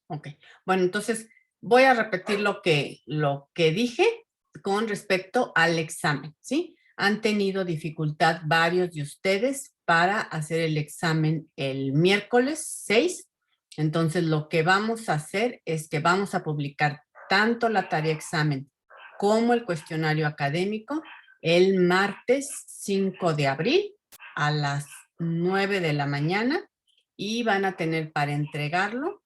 Ok. Bueno, entonces voy a repetir lo que dije con respecto al examen, ¿sí? Han tenido dificultad varios de ustedes para hacer el examen el miércoles 6. Entonces, lo que vamos a hacer es que vamos a publicar tanto la tarea examen como el cuestionario académico el martes 5 de abril a las 9 de la mañana y van a tener para entregarlo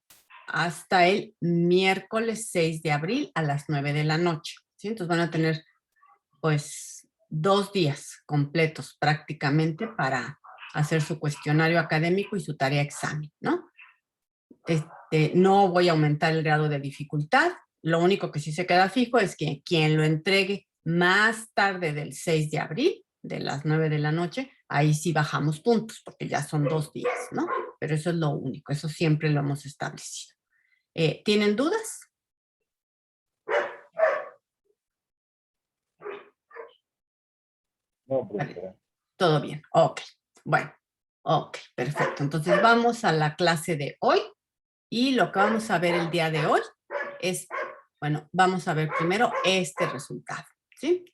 hasta el miércoles 6 de abril a las 9 de la noche. ¿Sí? Entonces van a tener pues 2 días completos prácticamente para hacer su cuestionario académico y su tarea examen, ¿no? No voy a aumentar el grado de dificultad. Lo único que sí se queda fijo es que quien lo entregue más tarde del 6 de abril, de las 9 de la noche, ahí sí bajamos puntos, porque ya son 2 días, ¿no? Pero eso es lo único, eso siempre lo hemos establecido. ¿Tienen dudas? No, profesora. Todo bien, ok. Bueno, ok, perfecto. Entonces vamos a la clase de hoy y lo que vamos a ver el día de hoy es, bueno, vamos a ver primero este resultado, ¿sí?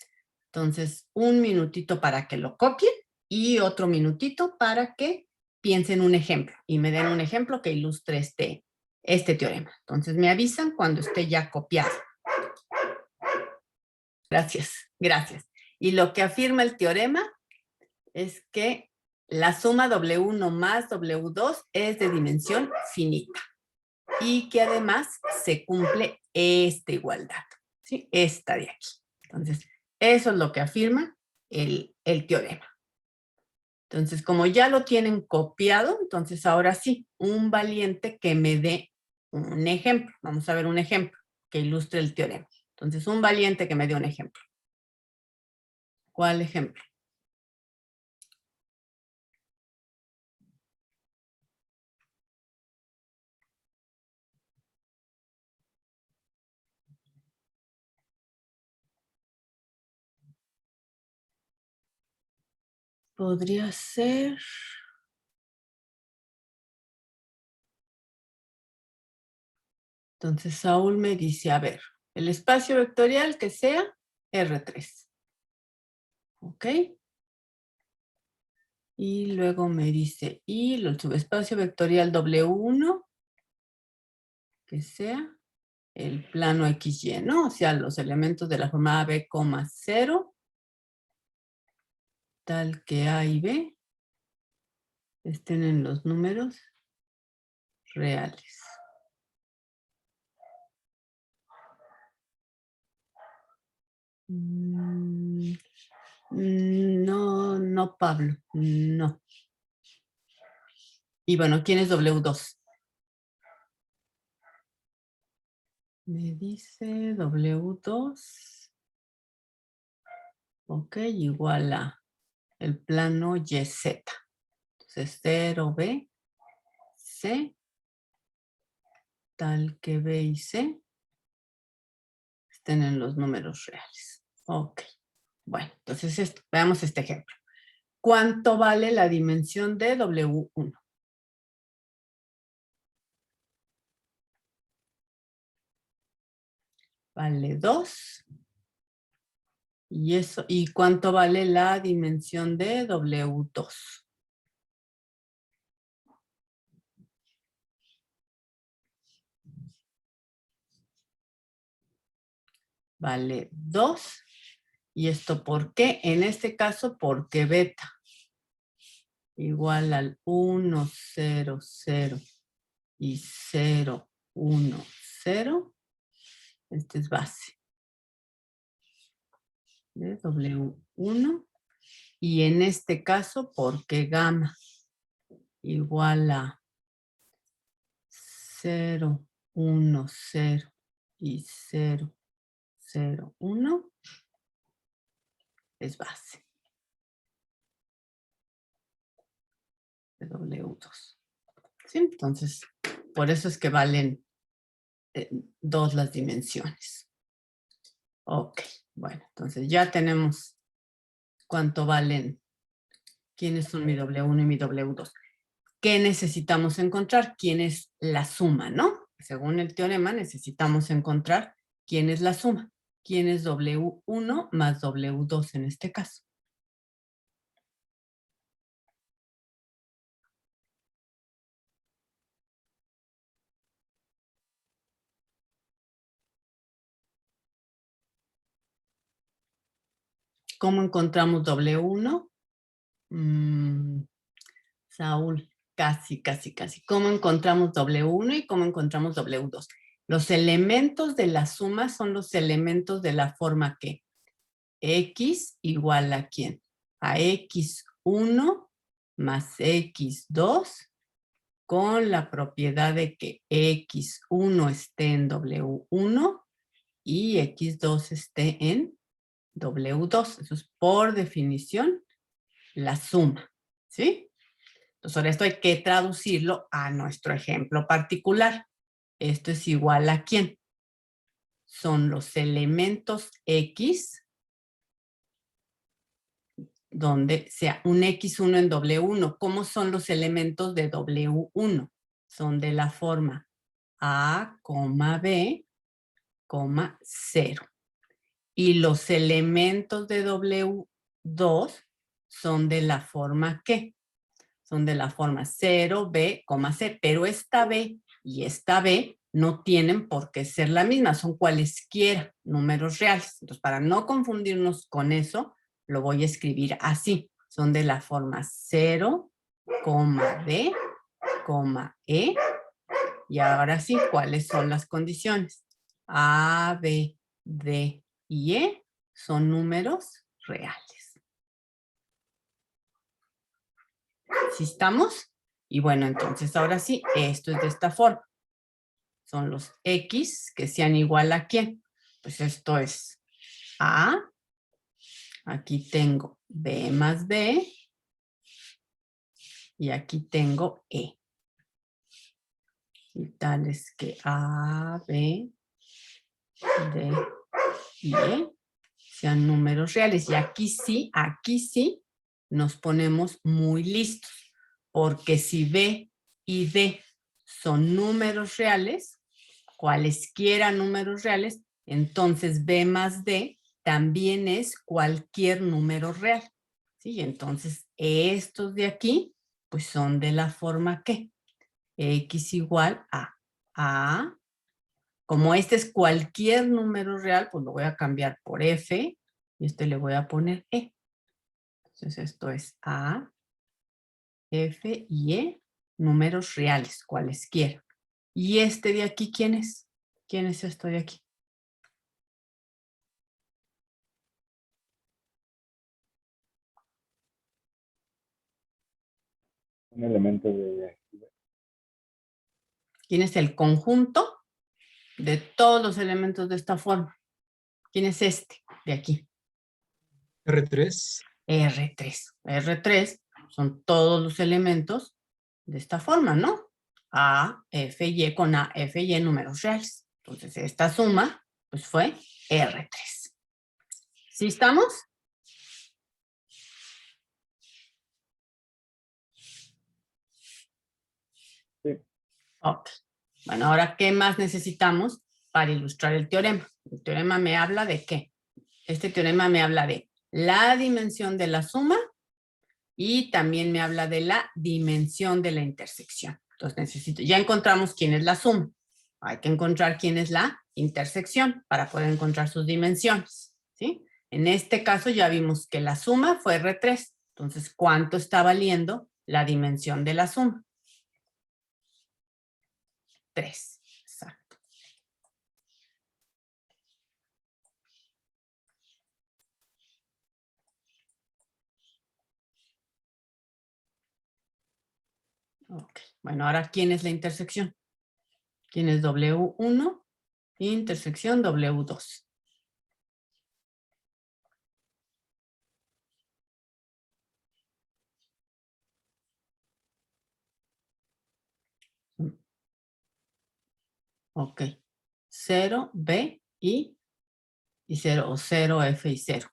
Entonces, un minutito para que lo copien y otro minutito para que piensen un ejemplo y me den un ejemplo que ilustre este teorema. Entonces, me avisan cuando esté ya copiado. Gracias, gracias. Y lo que afirma el teorema es que la suma W1 más W2 es de dimensión finita y que además se cumple esta igualdad, ¿sí? Esta de aquí. Entonces, eso es lo que afirma el teorema. Entonces, como ya lo tienen copiado, entonces ahora sí, un valiente que me dé un ejemplo. Vamos a ver un ejemplo que ilustre el teorema. Entonces, un valiente que me dé un ejemplo. ¿Cuál ejemplo? Podría ser... Entonces, Saúl me dice, a ver, el espacio vectorial que sea R3. ¿Ok? Y luego me dice, y el subespacio vectorial W1, que sea el plano XY, ¿no? O sea, los elementos de la forma A, B, 0, tal que A y B estén en los números reales. No, no, Pablo, no. Y bueno, ¿quién es W2? Me dice W2, ok, igual a el plano YZ. Entonces 0, B, C, tal que B y C estén en los números reales. Ok, bueno, entonces veamos este ejemplo. ¿Cuánto vale la dimensión de W1? Vale 2. ¿Y cuánto vale la dimensión de W2? Vale 2. ¿Y esto por qué? En este caso, porque beta igual al 1, 0, 0 y 0, 1, 0. Este es base de W1. Y en este caso, porque gamma igual a 0, 1, 0 y 0, 0, 1, es base de W2. ¿Sí? Entonces, por eso es que valen 2 las dimensiones. Ok, bueno, entonces ya tenemos cuánto valen, quiénes son mi W1 y mi W2. ¿Qué necesitamos encontrar? ¿Quién es la suma, no? según el teorema, necesitamos encontrar quién es la suma. ¿Quién es W1 más W2 en este caso? ¿Cómo encontramos W1? Saúl, casi. ¿Cómo encontramos W1 y cómo encontramos W2? Los elementos de la suma son los elementos de la forma que X igual a ¿quién? A X1 más X2 con la propiedad de que X1 esté en W1 y X2 esté en W2. Eso es por definición la suma, ¿sí? Entonces ahora esto hay que traducirlo a nuestro ejemplo particular. Esto es igual a ¿quién? Son los elementos X donde sea un X1 en W1. ¿Cómo son los elementos de W1? Son de la forma A, B, 0. Y los elementos de W2 son de la forma ¿qué? Son de la forma 0, B, C. Pero esta B y esta B no tienen por qué ser la misma. Son cualesquiera números reales. Entonces, para no confundirnos con eso, lo voy a escribir así. Son de la forma 0, D, E. Y ahora sí, ¿cuáles son las condiciones? A, B, D y E son números reales. ¿Sí estamos? Y bueno, entonces ahora sí, esto es de esta forma. Son los X que sean igual a ¿quién? Pues esto es A. Aquí tengo B más D. Y aquí tengo E. Y tal es que A, B, D y E sean números reales. Y aquí sí nos ponemos muy listos. Porque si B y D son números reales, cualesquiera números reales, entonces B más D también es cualquier número real. ¿Sí? Entonces, estos de aquí, pues son de la forma que X igual a. Como este es cualquier número real, pues lo voy a cambiar por F y este le voy a poner E. Entonces, esto es A, F y E, números reales, cualesquiera. ¿Y este de aquí quién es? ¿Quién es esto de aquí? Un elemento de... ¿Quién es el conjunto de todos los elementos de esta forma? ¿Quién es este de aquí? R3. R3. R3 son todos los elementos de esta forma, ¿no? A, F, Y con A, F, Y números reales. Entonces, esta suma, pues fue R3. ¿Sí estamos? Sí. Ok. Bueno, ahora, ¿qué más necesitamos para ilustrar el teorema? El teorema me habla de ¿qué? Este teorema me habla de la dimensión de la suma y también me habla de la dimensión de la intersección. Entonces necesito, ya encontramos quién es la suma. Hay que encontrar quién es la intersección para poder encontrar sus dimensiones, ¿sí? En este caso ya vimos que la suma fue R3. Entonces, ¿cuánto está valiendo la dimensión de la suma? 3. Exacto. Ok. Bueno, ahora, ¿quién es la intersección? ¿Quién es W1? Intersección W2. Ok. 0, B y 0, o 0, F y 0.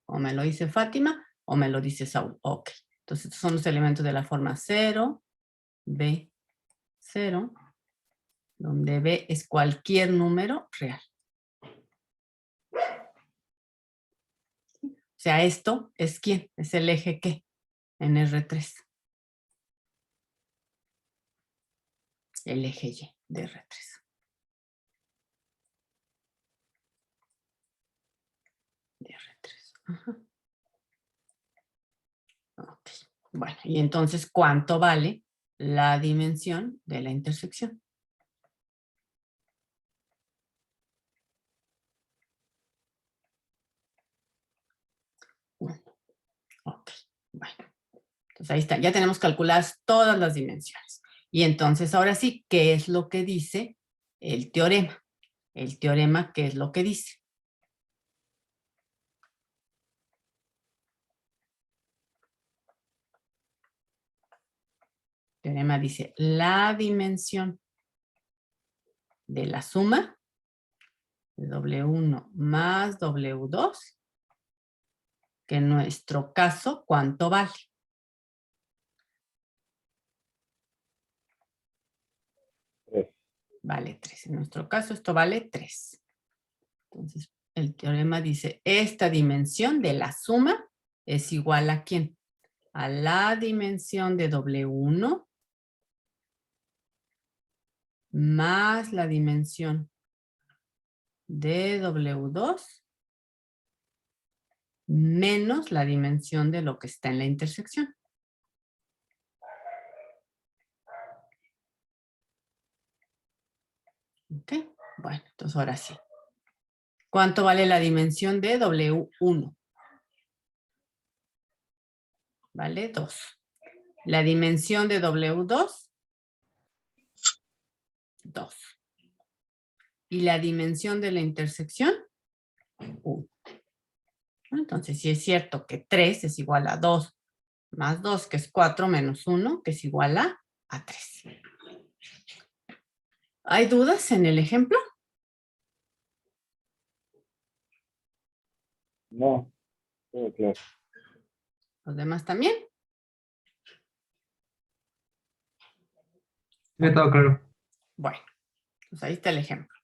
O me lo dice Fátima o me lo dice Saúl. Ok. Entonces, estos son los elementos de la forma 0, B, 0, donde B es cualquier número real. O sea, esto es ¿quién? Es el eje ¿qué? En R3. El eje Y de R3. De R3. Ajá. Ok. Bueno, y entonces, ¿cuánto vale la dimensión de la intersección? Ok, bueno. Entonces ahí está, ya tenemos calculadas todas las dimensiones. Y entonces ahora sí, ¿qué es lo que dice el teorema? El teorema, ¿qué es lo que dice? El teorema dice, la dimensión de la suma de W1 más W2, que en nuestro caso, ¿cuánto vale? Vale 3. En nuestro caso, esto vale 3. Entonces, el teorema dice, esta dimensión de la suma es igual a ¿quién? A la dimensión de W1 más la dimensión de W2 menos la dimensión de lo que está en la intersección. Ok, bueno, entonces ahora sí. ¿Cuánto vale la dimensión de W1? Vale 2. La dimensión de W2, 2. Y la dimensión de la intersección, 1. Entonces, sí es cierto que 3 es igual a 2 más 2, que es 4, menos 1, que es igual a 3. ¿Hay dudas en el ejemplo? No, todo claro. ¿Los demás también? Sí, todo claro. Bueno, pues ahí está el ejemplo.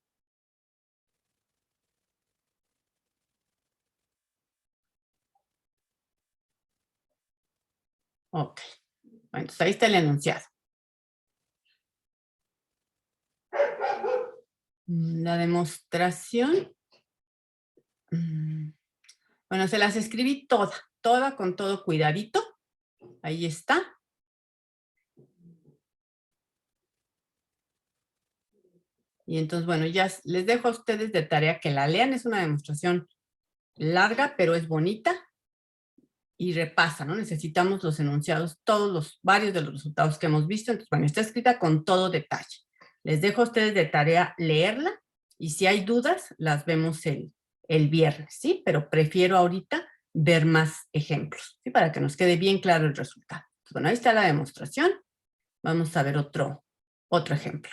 Ok. Bueno, entonces ahí está el enunciado. La demostración. Bueno, se las escribí toda con todo cuidadito. Ahí está. Y entonces, bueno, ya les dejo a ustedes de tarea que la lean. Es una demostración larga, pero es bonita. Y repasa, ¿no? Necesitamos los enunciados, varios de los resultados que hemos visto. Entonces, bueno, está escrita con todo detalle. Les dejo a ustedes de tarea leerla y si hay dudas, las vemos el viernes, ¿sí? Pero prefiero ahorita ver más ejemplos, ¿sí? Para que nos quede bien claro el resultado. Entonces, bueno, ahí está la demostración. Vamos a ver otro ejemplo.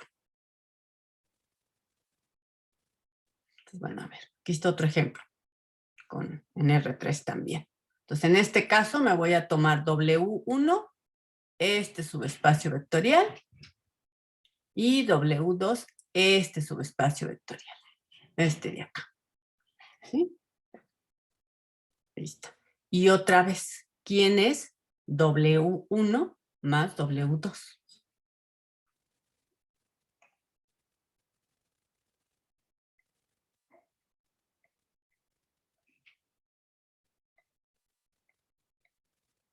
Entonces, bueno, a ver, aquí está otro ejemplo en R3 también. Entonces, en este caso me voy a tomar W1, este subespacio vectorial, y W2, este subespacio vectorial, este de acá. ¿Sí? Listo. Y otra vez, ¿quién es W1 más W2?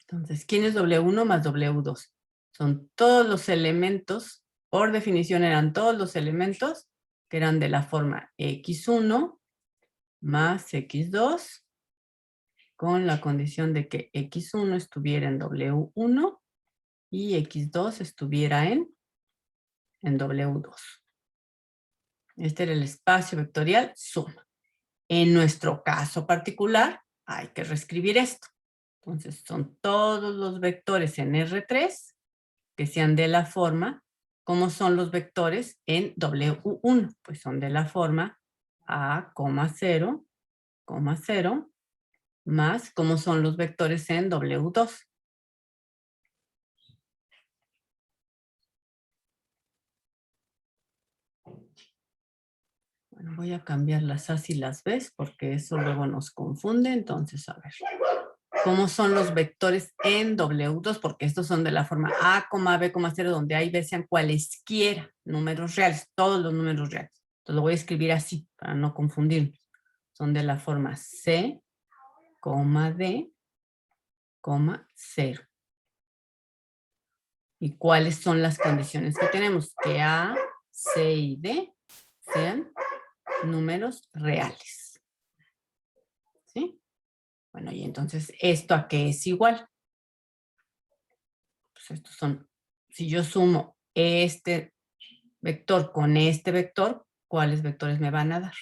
Entonces, ¿quién es W1 más W2? Son todos los elementos, por definición eran todos los elementos que eran de la forma X1 más X2, con la condición de que X1 estuviera en W1 y X2 estuviera en W2. Este era el espacio vectorial suma. En nuestro caso particular, hay que reescribir esto. Entonces, son todos los vectores en R3 que sean de la forma, ¿cómo son los vectores en W1? Pues son de la forma A, 0, 0, más, ¿cómo son los vectores en W2? Voy a cambiar las A's y las B's porque eso luego nos confunde. Entonces, a ver. ¿Cómo son los vectores en W2? Porque estos son de la forma A, B, 0, donde A y B sean cualesquiera números reales, todos los números reales. Entonces lo voy a escribir así para no confundirme. Son de la forma C, D, 0. ¿Y cuáles son las condiciones que tenemos? Que A, C y D sean números reales. ¿Sí? Bueno, y entonces, ¿esto a qué es igual? Pues estos son, si yo sumo este vector con este vector, ¿cuáles vectores me van a dar?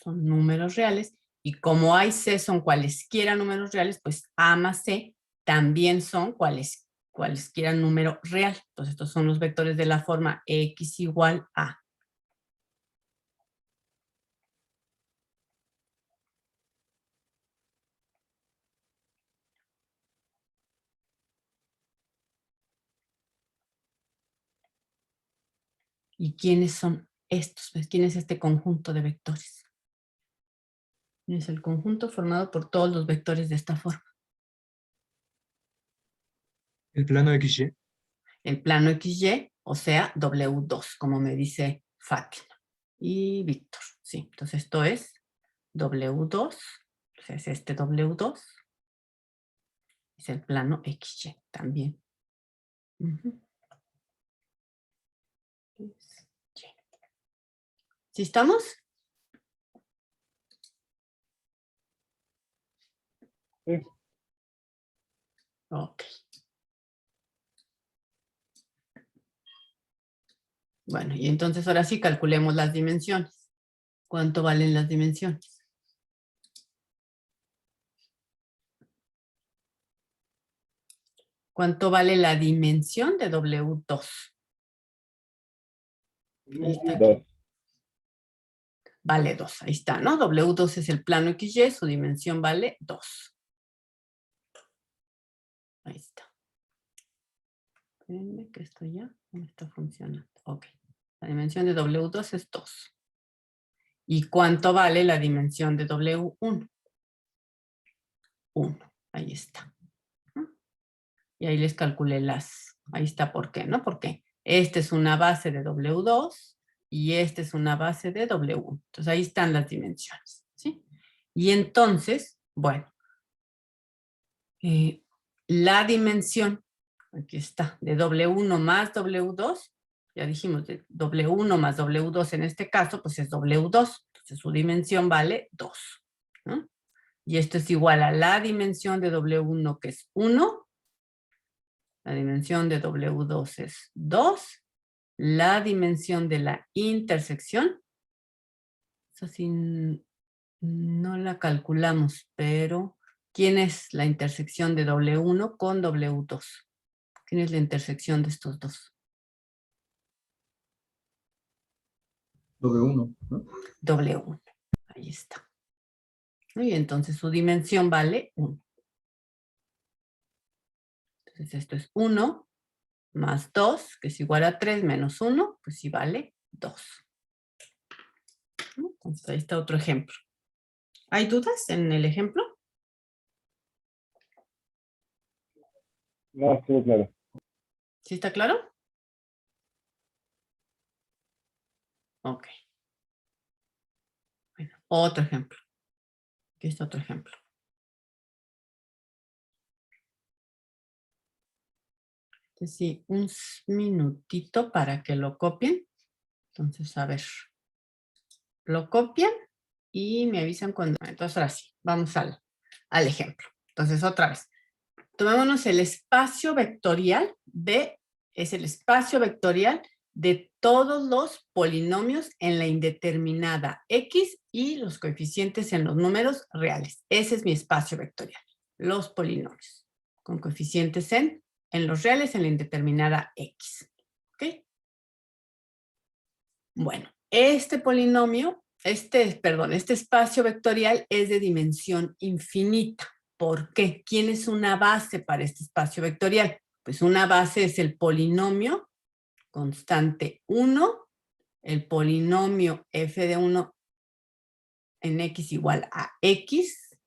Son números reales. Y como A y C son cualesquiera números reales, pues A más C también son cualesquiera número real. Entonces, estos son los vectores de la forma X igual A. ¿Y quiénes son estos? Pues, ¿quién es este conjunto de vectores? Es el conjunto formado por todos los vectores de esta forma. El plano XY. El plano XY, o sea, W2, como me dice Fátima. Y Víctor, sí. Entonces esto es W2, entonces este W2 es el plano XY también. ¿Sí estamos? Sí. Ok. Bueno, y entonces ahora sí calculemos las dimensiones. ¿Cuánto valen las dimensiones? ¿Cuánto vale la dimensión de W2? Ahí está aquí. 2. Vale 2, ahí está, ¿no? W2 es el plano XY, su dimensión vale 2. Ahí está. Espérenme que esto ya no está funcionando. Ok. La dimensión de W2 es 2. ¿Y cuánto vale la dimensión de W1? 1. Ahí está. Y ahí les calculé las. Ahí está por qué, ¿no? Porque esta es una base de W2 y esta es una base de W1. Entonces ahí están las dimensiones, ¿sí? Y entonces, bueno, la dimensión, aquí está, de W1 más W2, ya dijimos, de W1 más W2 en este caso, pues es W2. Entonces su dimensión vale 2, ¿no? Y esto es igual a la dimensión de W1, que es 1. La dimensión de W2 es 2. La dimensión de la intersección, eso sí, no la calculamos, pero ¿quién es la intersección de W1 con W2? ¿Quién es la intersección de estos dos? W1, ¿no? W1. Ahí está. Y entonces su dimensión vale 1. Entonces esto es 1 más 2, que es igual a 3 menos 1, pues sí vale 2. Entonces ahí está otro ejemplo. ¿Hay dudas en el ejemplo? No, estuvo claro. ¿Sí está claro? Ok. Bueno, otro ejemplo. Aquí está otro ejemplo. Entonces, sí, un minutito para que lo copien. Entonces, a ver. Lo copian y me avisan cuando. Entonces, ahora sí, vamos al ejemplo. Entonces, otra vez. Tomémonos el espacio vectorial B, es el espacio vectorial de todos los polinomios en la indeterminada X y los coeficientes en los números reales. Ese es mi espacio vectorial. Los polinomios con coeficientes en los reales en la indeterminada X. ¿Ok? Bueno, este polinomio este espacio vectorial es de dimensión infinita. ¿Por qué? ¿Quién es una base para este espacio vectorial? Pues una base es el polinomio constante 1, el polinomio f de 1 en x igual a x,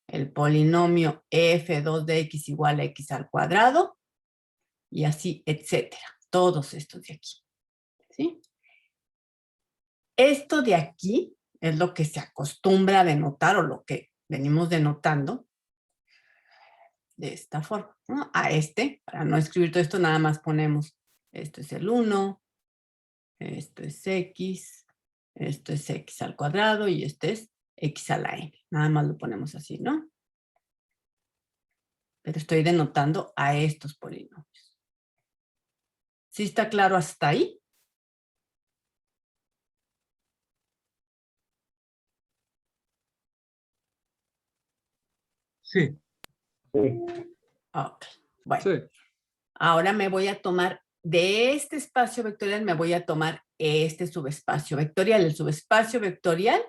el polinomio f2 de x igual a x al cuadrado, y así, etcétera. Todos estos de aquí. ¿Sí? Esto de aquí es lo que se acostumbra a denotar o lo que venimos denotando de esta forma, ¿no? A para no escribir todo esto, nada más ponemos, esto es el 1, esto es x al cuadrado y este es x a la n. Nada más lo ponemos así, ¿no? Pero estoy denotando a estos polinomios. ¿Sí está claro hasta ahí? Sí. Sí. Ok, bueno. Sí. Ahora me voy a tomar, de este espacio vectorial, me voy a tomar este subespacio vectorial. El subespacio vectorial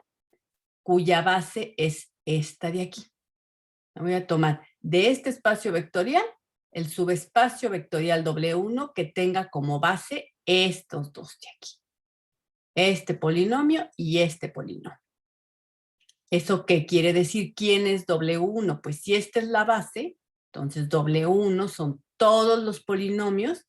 cuya base es esta de aquí. Me voy a tomar de este espacio vectorial el subespacio vectorial W1 que tenga como base estos dos de aquí. Este polinomio y este polinomio. ¿Eso qué quiere decir? ¿Quién es W1? Pues si esta es la base, entonces W1 son todos los polinomios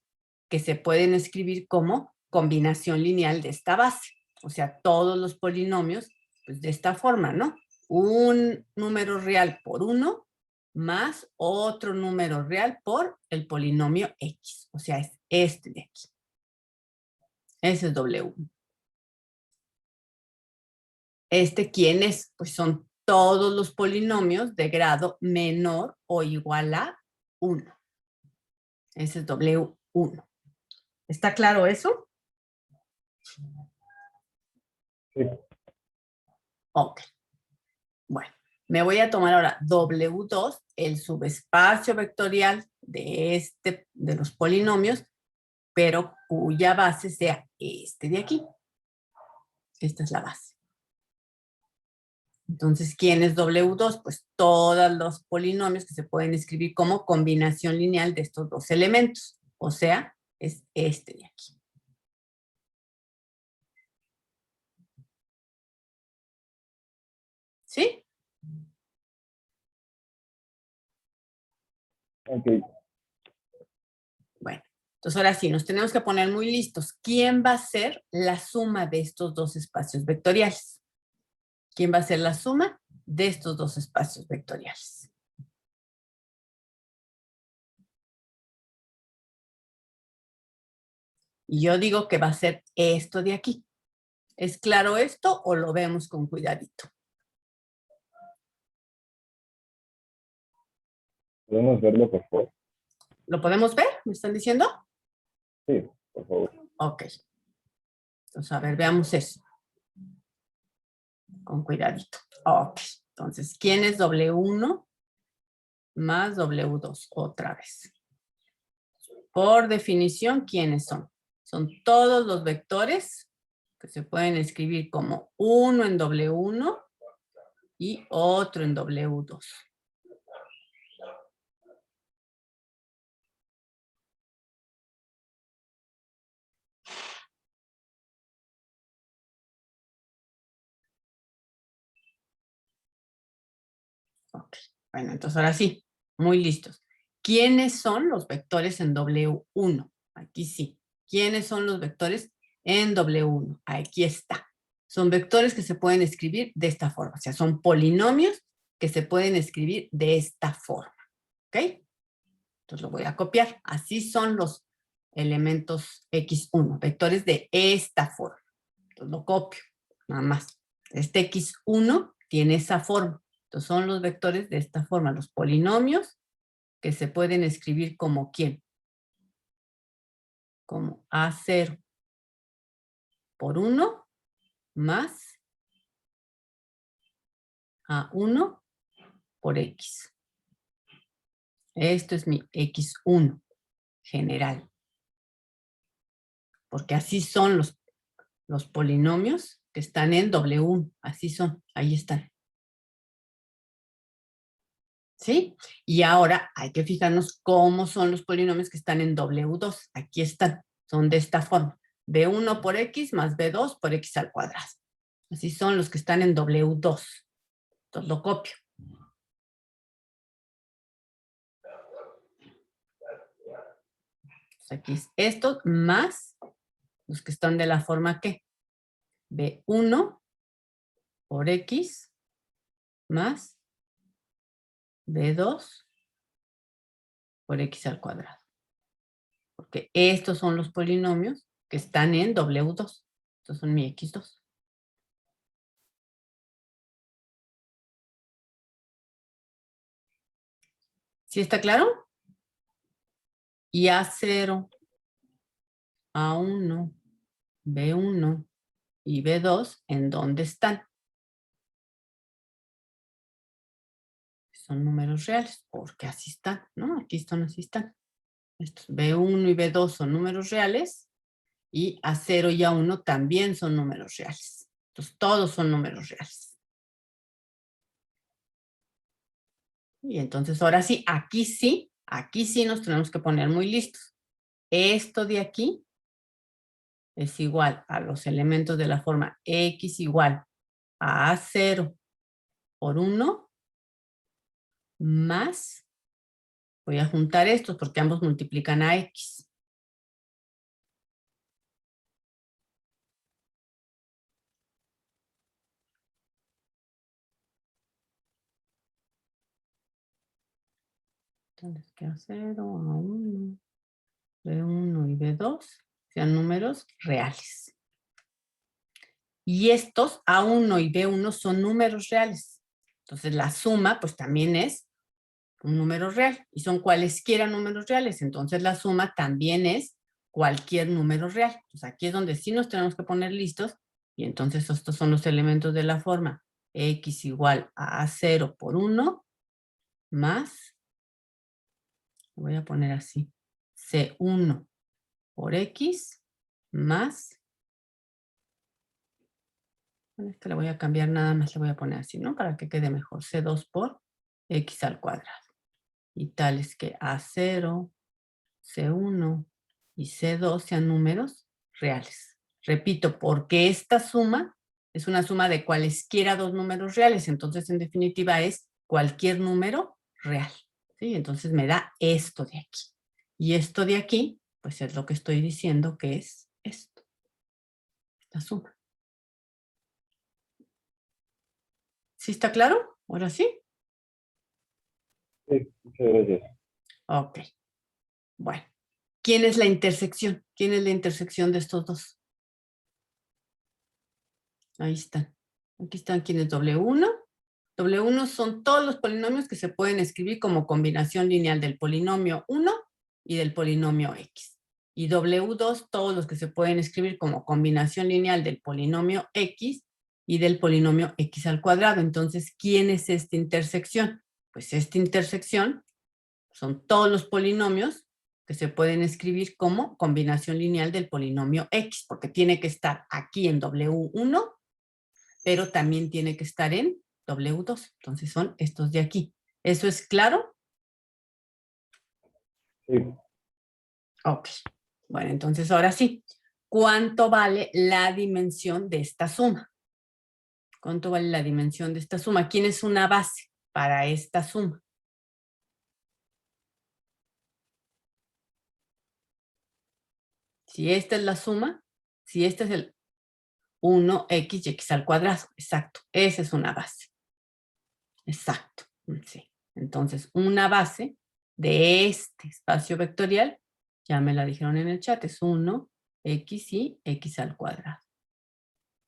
que se pueden escribir como combinación lineal de esta base. O sea, todos los polinomios, pues de esta forma, ¿no? Un número real por 1 más otro número real por el polinomio X. O sea, es este de aquí. Ese es W1. ¿Quién es? Pues son todos los polinomios de grado menor o igual a 1. Ese es W1. ¿Está claro eso? Sí. Ok. Bueno, me voy a tomar ahora W2, el subespacio vectorial de los polinomios, pero cuya base sea este de aquí. Esta es la base. Entonces, ¿quién es W2? Pues todos los polinomios que se pueden escribir como combinación lineal de estos dos elementos. O sea, es este de aquí. ¿Sí? Ok. Bueno, entonces ahora sí, nos tenemos que poner muy listos. ¿Quién va a ser la suma de estos dos espacios vectoriales? ¿Quién va a ser la suma de estos dos espacios vectoriales? Y yo digo que va a ser esto de aquí. ¿Es claro esto o lo vemos con cuidadito? ¿Podemos verlo, por favor? ¿Lo podemos ver? ¿Me están diciendo? Sí, por favor. Ok. Entonces, a ver, veamos eso. Con cuidadito. Ok. Entonces, ¿quién es W1 más W2? Otra vez. Por definición, ¿quiénes son? Son todos los vectores que se pueden escribir como uno en W1 y otro en W2. Ok. Bueno, entonces ahora sí, muy listos. ¿Quiénes son los vectores en W1? Aquí sí. ¿Quiénes son los vectores en W1? Aquí está. Son vectores que se pueden escribir de esta forma. O sea, son polinomios que se pueden escribir de esta forma. ¿Ok? Entonces lo voy a copiar. Así son los elementos X1, vectores de esta forma. Entonces lo copio, nada más. Este X1 tiene esa forma. Entonces son los vectores de esta forma, los polinomios que se pueden escribir como ¿quién? Como A0 por 1 más A1 por X. Esto es mi X1 general. Porque así son los polinomios que están en W1. Así son, ahí están. ¿Sí? Y ahora hay que fijarnos cómo son los polinomios que están en W2. Aquí están, son de esta forma. B1 por X más B2 por X al cuadrado. Así son los que están en W2. Entonces lo copio. Entonces aquí es estos más los que están de la forma que B1 por X más B2 por X al cuadrado. Porque estos son los polinomios que están en W2. Estos son mi X2. ¿Sí está claro? Y A0, A1, B1 y B2, ¿en dónde están? Son números reales, porque así están, ¿no? Aquí están, así están. Estos B1 y B2 son números reales y A0 y A1 también son números reales. Entonces, todos son números reales. Y entonces, ahora sí, aquí sí nos tenemos que poner muy listos. Esto de aquí es igual a los elementos de la forma X igual a A0 por 1 más, voy a juntar estos porque ambos multiplican a X. Entonces, que A0, A1, B1 y B2 sean números reales. Y estos A1 y B1 son números reales. Entonces, la suma, pues también es un número real. Y son cualesquiera números reales. Entonces, la suma también es cualquier número real. Entonces, aquí es donde sí nos tenemos que poner listos. Y entonces, estos son los elementos de la forma. X igual a A0 por 1 más, voy a poner así, C1 por X más, bueno, esto le voy a cambiar nada más, le voy a poner así, ¿no? Para que quede mejor, C2 por X al cuadrado. Y tal es que A0, C1 y C2 sean números reales. Repito, porque esta suma es una suma de cualesquiera dos números reales, entonces en definitiva es cualquier número real. ¿Sí? Entonces me da esto de aquí. Y esto de aquí, pues es lo que estoy diciendo que es esto, esta suma. ¿Sí está claro? ¿Ahora sí? Sí, muchas gracias. Ok. Bueno. ¿Quién es la intersección? ¿Quién es la intersección de estos dos? Ahí están. Aquí están quién es W1. W1 son todos los polinomios que se pueden escribir como combinación lineal del polinomio 1 y del polinomio X. Y W2, todos los que se pueden escribir como combinación lineal del polinomio X y del polinomio X al cuadrado. Entonces, ¿quién es esta intersección? Pues esta intersección son todos los polinomios que se pueden escribir como combinación lineal del polinomio X, porque tiene que estar aquí en W1, pero también tiene que estar en W2. Entonces son estos de aquí. ¿Eso es claro? Sí, Ok. Bueno, entonces ahora sí. ¿Cuánto vale la dimensión de esta suma? ¿Cuánto vale la dimensión de esta suma? ¿Quién es una base para esta suma? Si esta es la suma, si este es el 1x y x al cuadrado, exacto, esa es una base. Exacto, sí. Entonces, una base de este espacio vectorial, ya me la dijeron en el chat, es 1x y x al cuadrado.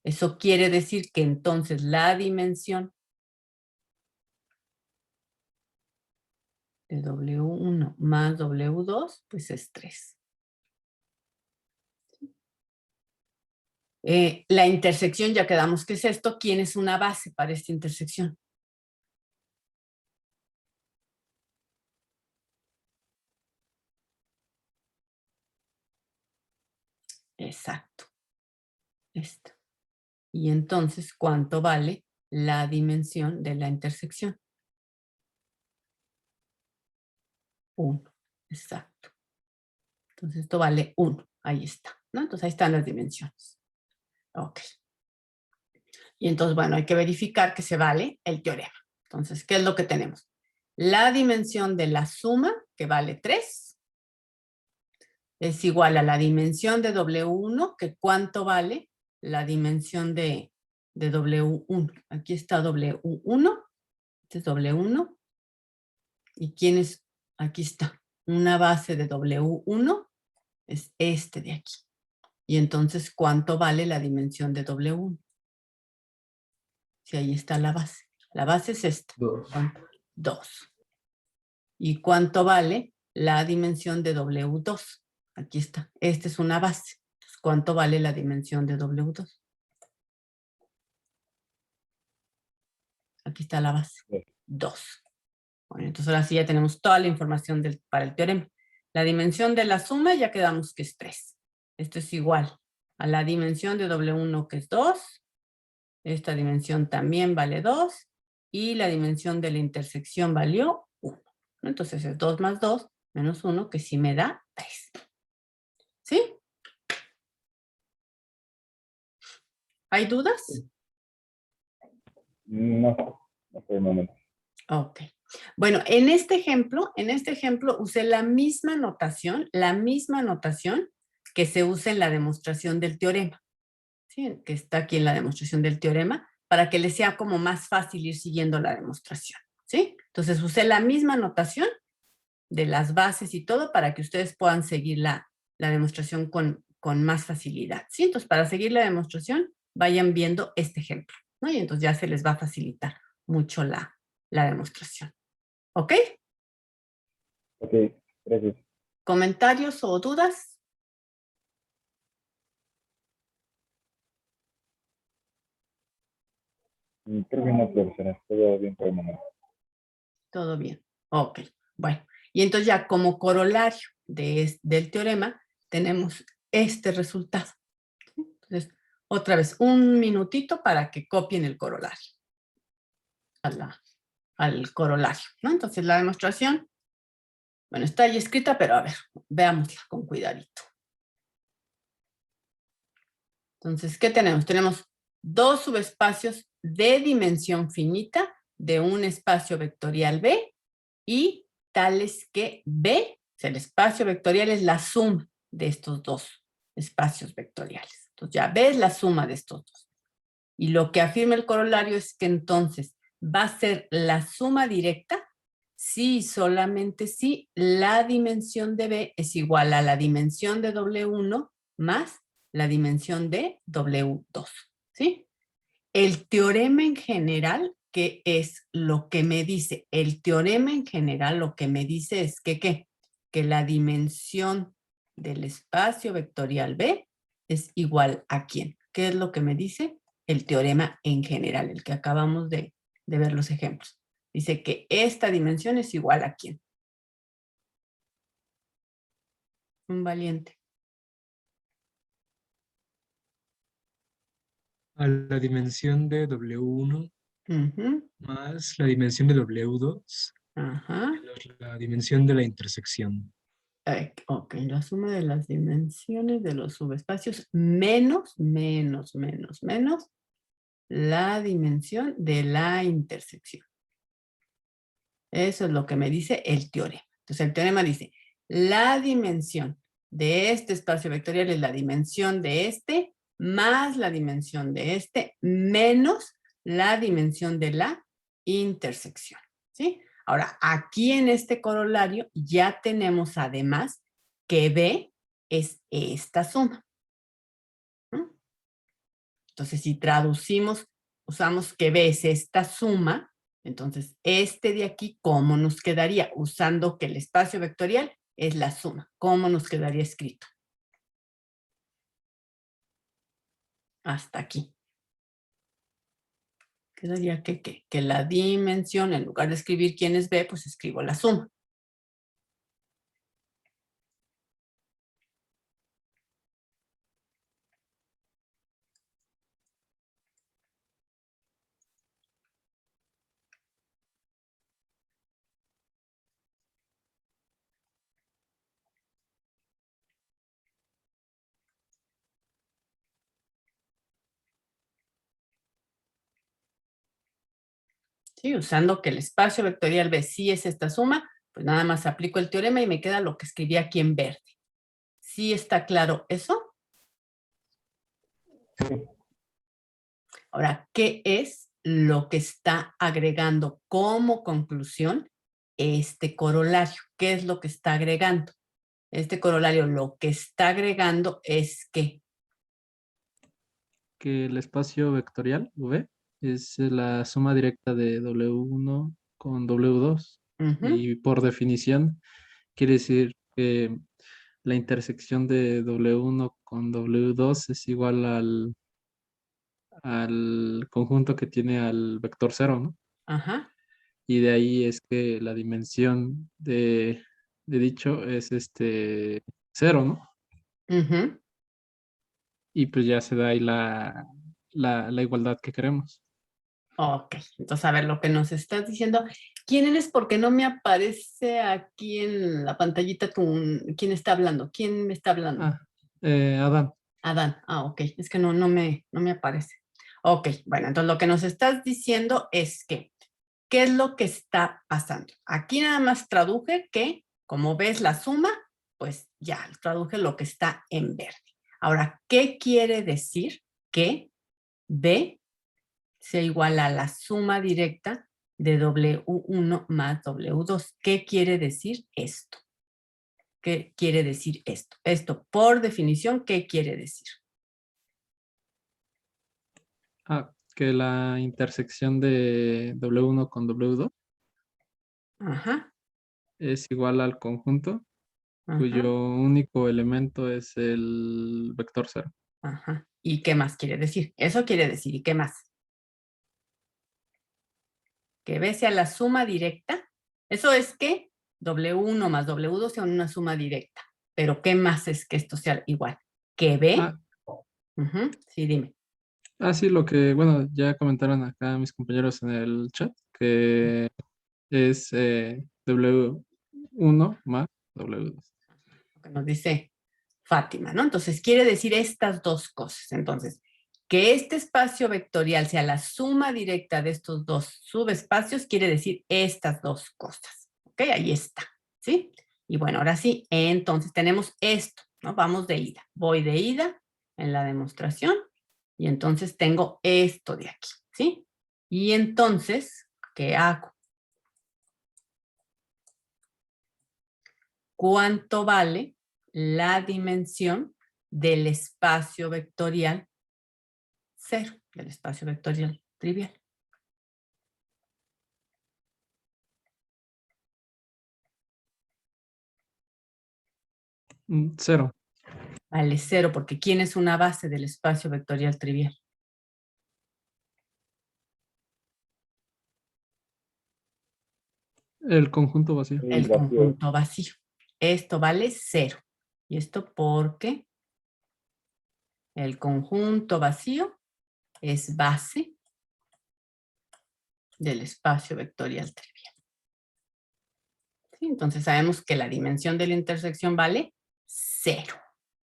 Eso quiere decir que entonces la dimensión de W1 más W2, pues es 3. La intersección, ya quedamos que es esto. ¿Quién es una base para esta intersección? Exacto. Esta. Y entonces, ¿cuánto vale la dimensión de la intersección? 1. Exacto. Entonces, esto vale 1. Ahí está, ¿no? Entonces, ahí están las dimensiones. Ok. Y entonces, bueno, hay que verificar que se vale el teorema. Entonces, ¿qué es lo que tenemos? La dimensión de la suma, que vale 3, es igual a la dimensión de W1, que ¿cuánto vale la dimensión de W1? Aquí está W1, este es W1. ¿Y quién es? Aquí está. Una base de W1 es este de aquí. Y entonces, ¿cuánto vale la dimensión de W1? Si ahí está la base. La base es esta. 2. ¿Y cuánto vale la dimensión de W2? Aquí está. Esta es una base. Entonces, ¿cuánto vale la dimensión de W2? Aquí está la base. 2. Bueno, entonces ahora sí ya tenemos toda la información para el teorema. La dimensión de la suma ya quedamos que es 3. Esto es igual a la dimensión de W1, que es 2. Esta dimensión también vale 2. Y la dimensión de la intersección valió 1. Entonces es 2 más 2 menos 1, que sí me da 3. ¿Sí? ¿Hay dudas? No, no por el momento. Ok. Bueno, en este ejemplo usé la misma notación que se usa en la demostración del teorema. ¿Sí? Que está aquí en la demostración del teorema, para que les sea como más fácil ir siguiendo la demostración. ¿Sí? Entonces usé la misma notación de las bases y todo para que ustedes puedan seguir la demostración con más facilidad. ¿Sí? Entonces, para seguir la demostración, vayan viendo este ejemplo, ¿no? Y entonces ya se les va a facilitar mucho la demostración. ¿Ok? Ok, gracias. ¿Comentarios o dudas? Creo que no, profesora. Todo bien por el momento. Todo bien. Ok, bueno. Y entonces ya como corolario del teorema tenemos este resultado. Entonces, otra vez, un minutito para que copien el corolario al corolario, ¿no? Entonces la demostración, bueno, está ahí escrita, pero a ver, veámosla con cuidadito. Entonces, ¿qué tenemos? Tenemos dos subespacios de dimensión finita de un espacio vectorial B y tales que B, o sea, el espacio vectorial es la suma de estos dos espacios vectoriales. Entonces ya B es la suma de estos dos. Y lo que afirma el corolario es que entonces va a ser la suma directa si solamente si la dimensión de B es igual a la dimensión de W1 más la dimensión de W2, ¿sí? El teorema en general, ¿qué es lo que me dice? El teorema en general lo que me dice es que, ¿qué? Que la dimensión del espacio vectorial B es igual a ¿quién? ¿Qué es lo que me dice? El teorema en general, el que acabamos de ver los ejemplos. Dice que esta dimensión es igual a ¿quién? Un valiente. A la dimensión de W1 más la dimensión de W2 Ajá. menos la dimensión de la intersección. Ok, la suma de las dimensiones de los subespacios menos la dimensión de la intersección. Eso es lo que me dice el teorema. Entonces el teorema dice, la dimensión de este espacio vectorial es la dimensión de este más la dimensión de este menos la dimensión de la intersección. ¿Sí? Ahora, aquí en este corolario ya tenemos además que B es esta suma. ¿No? Entonces, si traducimos, usamos que B es esta suma, entonces este de aquí, ¿cómo nos quedaría? Usando que el espacio vectorial es la suma. ¿Cómo nos quedaría escrito? Hasta aquí. Quedaría que la dimensión, en lugar de escribir quién es B, pues escribo la suma. ¿Sí? Usando que el espacio vectorial B sí es esta suma, pues nada más aplico el teorema y me queda lo que escribí aquí en verde. ¿Sí está claro eso? Sí. Ahora, ¿qué es lo que está agregando como conclusión este corolario? ¿Qué es lo que está agregando? Este corolario lo que está agregando es que el espacio vectorial, V, es la suma directa de W1 con W2. Y por definición, quiere decir que la intersección de W1 con W2 es igual al conjunto que tiene al vector cero, ¿no? Ajá. Y de ahí es que la dimensión de dicho es cero, ¿no? Ujú. Y pues ya se da ahí la igualdad que queremos. Ok, entonces a ver lo que nos estás diciendo. ¿Quién eres? Porque no me aparece aquí en la pantallita quién está hablando. ¿Quién me está hablando? Ah, Adán. Adán. Ah, ok. Es que no me aparece. Ok, bueno, entonces lo que nos estás diciendo es que, ¿qué es lo que está pasando? Aquí nada más traduje que, como ves la suma, pues ya traduje lo que está en verde. Ahora, ¿qué quiere decir que B sea igual a la suma directa de W1 más W2? ¿Qué quiere decir esto? ¿Qué quiere decir esto? Esto, por definición, ¿qué quiere decir? Que la intersección de W1 con W2 Ajá, es igual al conjunto ajá, cuyo único elemento es el vector cero. ajá. ¿Y qué más quiere decir? Eso quiere decir, ¿y qué más? Que B sea la suma directa. Eso es que W1 más W2 sea una suma directa. Pero ¿qué más es que esto sea igual? Que B, Ah, sí, dime. sí, lo que, bueno, ya comentaron acá mis compañeros en el chat, que es W1 más W2. Lo que nos dice Fátima, ¿no? Entonces quiere decir estas dos cosas. Entonces, que este espacio vectorial sea la suma directa de estos dos subespacios quiere decir estas dos cosas. ¿Ok? Ahí está, ¿sí? Y bueno, ahora sí, entonces tenemos esto, ¿no? Vamos de ida. Voy de ida en la demostración y entonces tengo esto de aquí, ¿sí? Y entonces, ¿qué hago? ¿Cuánto vale la dimensión del espacio vectorial cero, del espacio vectorial trivial? Cero. Vale cero, porque ¿quién es una base del espacio vectorial trivial? El conjunto vacío. El El vacío. conjunto vacío. Esto vale cero. ¿Y esto porque el conjunto vacío es base del espacio vectorial trivial? ¿Sí? Entonces sabemos que la dimensión de la intersección vale cero.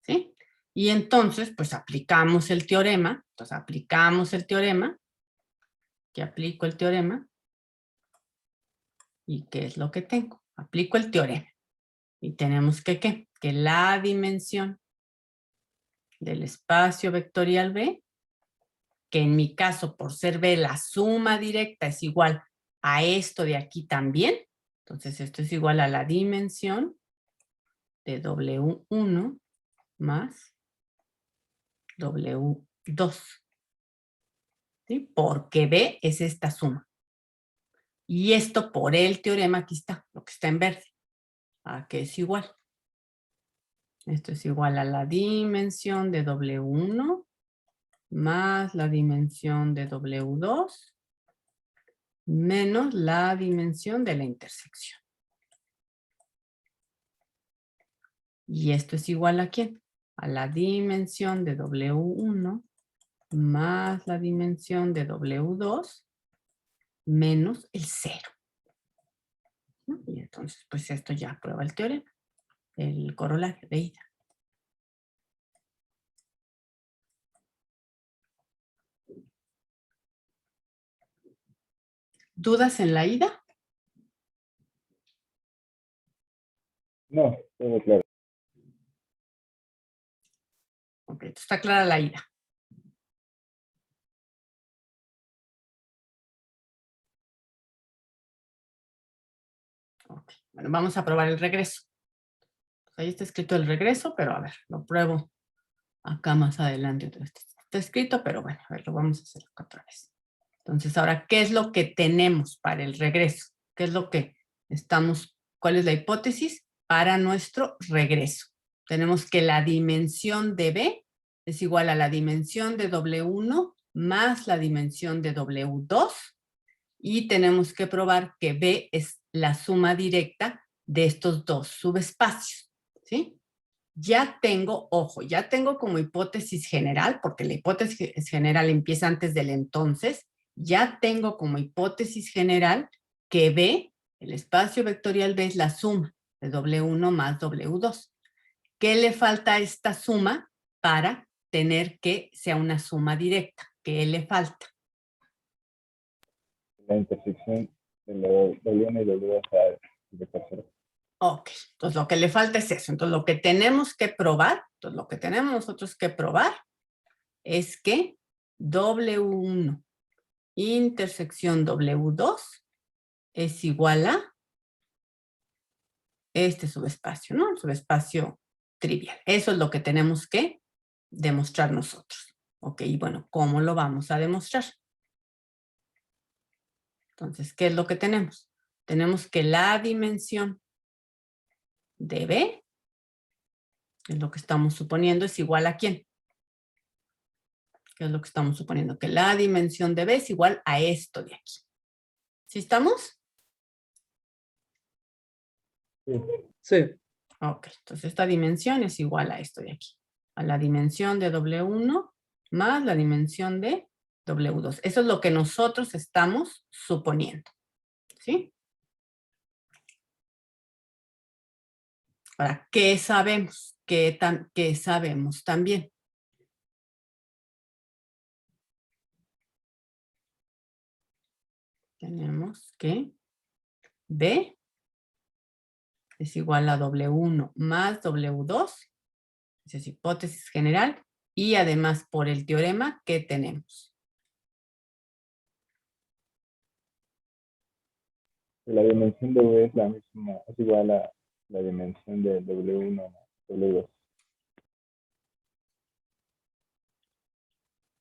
¿Sí? Y entonces, pues aplicamos el teorema. Entonces aplicamos el teorema. Que aplico el teorema. ¿Y qué es lo que tengo? Aplico el teorema. Y tenemos que, ¿qué? Que la dimensión del espacio vectorial B, que en mi caso, por ser B, la suma directa es igual a esto de aquí también. Entonces, esto es igual a la dimensión de W1 más W2. ¿Sí? Porque B es esta suma. Y esto por el teorema, aquí está, lo que está en verde, a que es igual. Esto es igual a la dimensión de W1 más la dimensión de W2 menos la dimensión de la intersección. ¿Y esto es igual a quién? A la dimensión de W1 más la dimensión de W2 menos el 0. Y entonces, pues esto ya prueba el teorema, el corolario de ida. ¿Dudas en la ida? No, todo claro. Ok, está clara la ida. Ok, bueno, vamos a probar el regreso. Ahí está escrito el regreso, pero a ver, lo pruebo acá más adelante. Está escrito, pero bueno, a ver, lo vamos a hacer acá otra vez. Entonces, ahora, ¿qué es lo que tenemos para el regreso? ¿Qué es lo que cuál es la hipótesis para nuestro regreso? Tenemos que la dimensión de B es igual a la dimensión de W1 más la dimensión de W2 y tenemos que probar que B es la suma directa de estos dos subespacios, ¿sí? Ya tengo, ojo, ya tengo como hipótesis general, porque la hipótesis general empieza antes del entonces, ya tengo como hipótesis general que B, el espacio vectorial B es la suma de W1 más W2. ¿Qué le falta a esta suma para tener que sea una suma directa? ¿Qué le falta? La intersección de la W1 y W2 de tercero. Ok, entonces lo que le falta es eso. Entonces lo que tenemos que probar, nosotros que probar es que W1 intersección W2 es igual a este subespacio, ¿no? El subespacio trivial. Eso es lo que tenemos que demostrar nosotros. Ok, y bueno, ¿cómo lo vamos a demostrar? Entonces, ¿qué es lo que tenemos? Tenemos que la dimensión de B, es lo que estamos suponiendo, es igual a ¿quién? ¿Qué es lo que estamos suponiendo? Que la dimensión de B es igual a esto de aquí. ¿Sí estamos? Sí. Ok, entonces esta dimensión es igual a esto de aquí. A la dimensión de W1 más la dimensión de W2. Eso es lo que nosotros estamos suponiendo. ¿Sí? Ahora, ¿qué sabemos? ¿Qué sabemos también? Tenemos que B es igual a W1 más W2. Esa es hipótesis general. Y además, por el teorema, ¿qué tenemos? La dimensión de V es la misma, es igual a la dimensión de W1 más W2.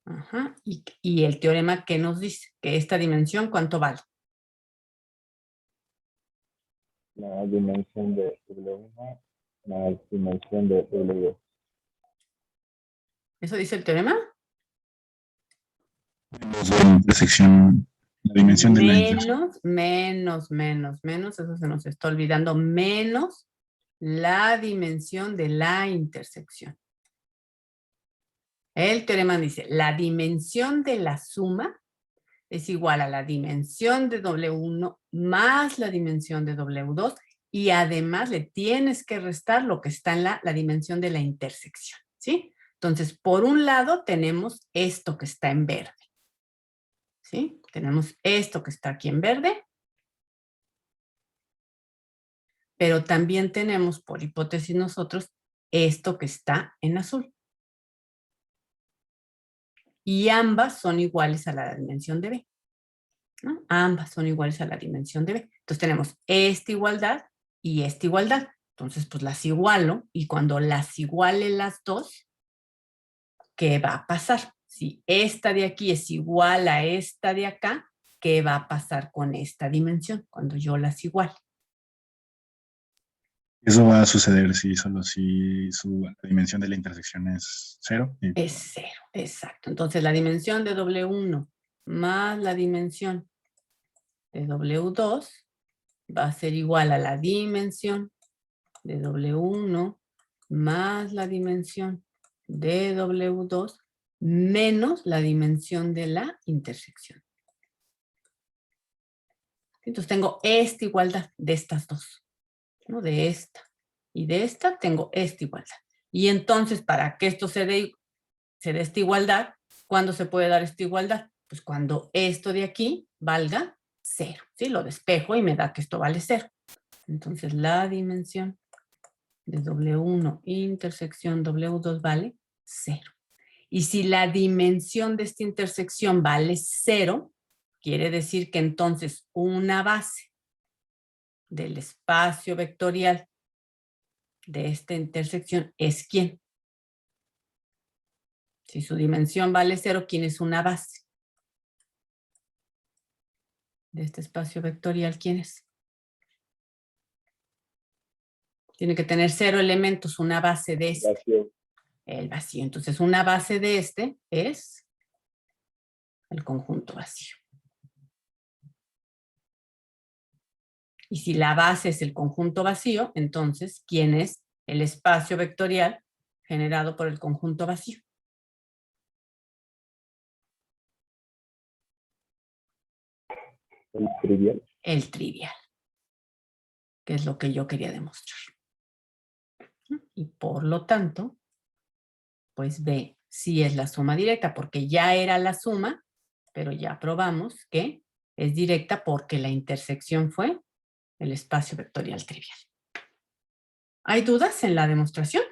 Ajá. Y el teorema, ¿qué nos dice? Que esta dimensión, ¿cuánto vale? La dimensión de W1 más dimensión de W2. ¿Eso dice el teorema? La intersección, la dimensión de la intersección. Menos, eso se nos está olvidando, menos la dimensión de la intersección. El teorema dice, la dimensión de la suma es igual a la dimensión de W1 más la dimensión de W2 y además le tienes que restar lo que está en la dimensión de la intersección, ¿sí? Entonces, por un lado tenemos esto que está en verde, ¿sí? Tenemos esto que está aquí en verde, pero también tenemos, por hipótesis nosotros, esto que está en azul. Y ambas son iguales a la dimensión de B, ¿no? Ambas son iguales a la dimensión de B. Entonces tenemos esta igualdad y esta igualdad. Entonces, pues las igualo y cuando las iguale las dos, ¿qué va a pasar? Si esta de aquí es igual a esta de acá, ¿qué va a pasar con esta dimensión cuando yo las iguale? Eso va a suceder solo si la dimensión de la intersección es 0. Es 0, exacto. Entonces la dimensión de W1 más la dimensión de W2 va a ser igual a la dimensión de W1 más la dimensión de W2 menos la dimensión de la intersección. Entonces tengo esta igualdad de estas dos, ¿no? De esta y de esta tengo esta igualdad. Y entonces, para que esto se dé esta igualdad, ¿cuándo se puede dar esta igualdad? Pues cuando esto de aquí valga 0, ¿sí? Lo despejo y me da que esto vale 0. Entonces, la dimensión de W1 intersección W2 vale 0. Y si la dimensión de esta intersección vale 0, quiere decir que entonces una base del espacio vectorial de esta intersección es ¿quién? Si su dimensión vale 0, ¿quién es una base de este espacio vectorial? ¿Quién es? Tiene que tener 0 elementos, una base de este. Vacío. El vacío. Entonces, una base de este es el conjunto vacío. Y si la base es el conjunto vacío, entonces, ¿quién es el espacio vectorial generado por el conjunto vacío? El trivial. El trivial, que es lo que yo quería demostrar. Y por lo tanto, pues B sí es la suma directa, porque ya era la suma, pero ya probamos que es directa porque la intersección fue el espacio vectorial trivial. ¿Hay dudas en la demostración?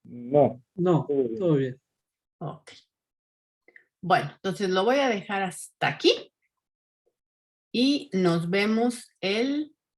No. No, todo bien. Ok. Bueno, entonces lo voy a dejar hasta aquí y nos vemos el